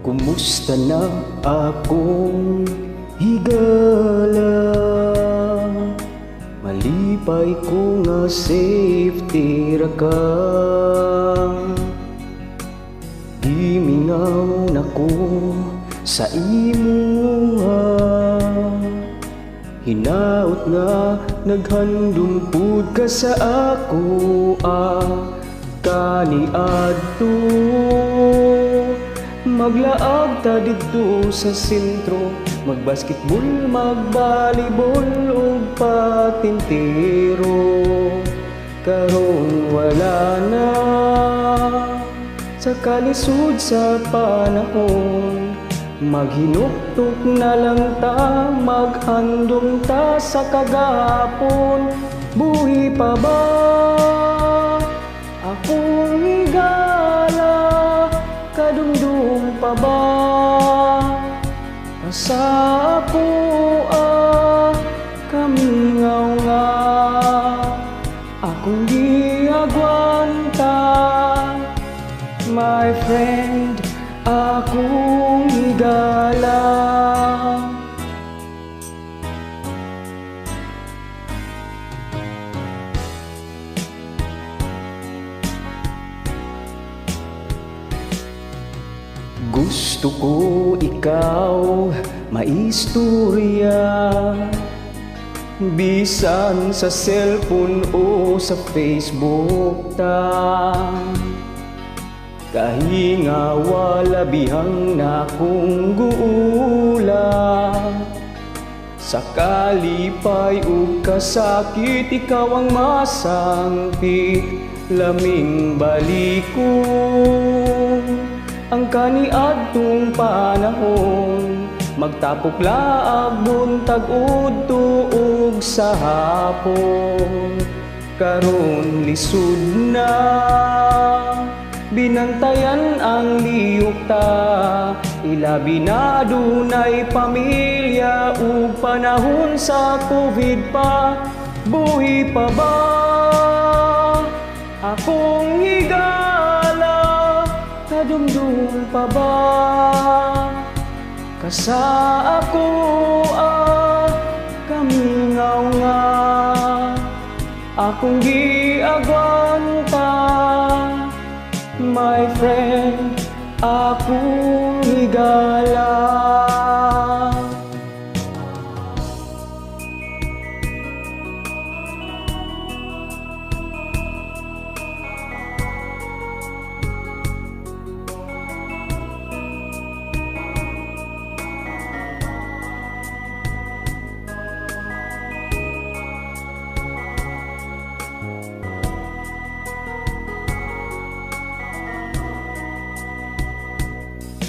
Kumusta na akong higala? Malipay ko nga safety ra ka. Di mingaw na ko sa imuha. Hinaot nga naghandumpod ka sa ako kaniadto. Maglaag ta didto sa sentro, magbasketball, magbalibol ug patintero. Karon wala na sa kalisod sa panahon. Maghinuktok na lang ta, maghandom ta sa kagahapon. Buhi pa ba akong higala? Kadumdum pa ba sa ako kamingaw nga? Akong giagwanta, my friend, akong higala. Gusto ko ikaw maistorya, bisan sa cellphone o sa Facebook ta. Kahinga wala bihang na kong guula. Sa kalipay ug kasakit, ikaw ang masangpit, laming balikon. Ang kaniadtong panahon, magtapok laag buntag udto ug sa hapon. Karon lisod na, binantayan ang liyok ta. Ilabi na dunay pamilya ug panahon sa COVID pa. Buhi pa ba akong higala? Kadumdum pa ba kasa ako kamingaw nga? Akong giagwanta, my friend, akong higala.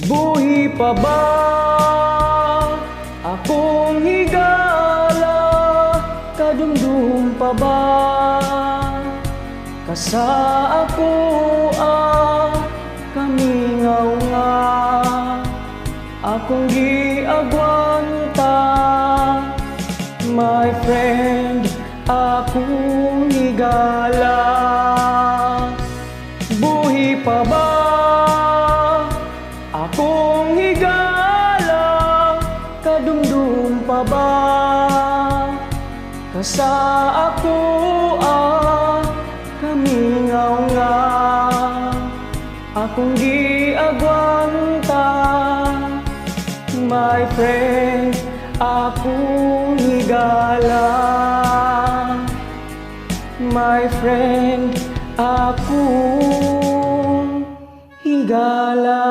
Buhi pa ba akong higala? Kadumdum pa ba kasa ako kamingaw nga? Akong giagwanta, my friend, akong higala. Buhi pa ba akong higala? Kadumdum pa ba kasa ako kamingaw nga? Akong giagwanta, my friend, akong higala. My friend, akong higala.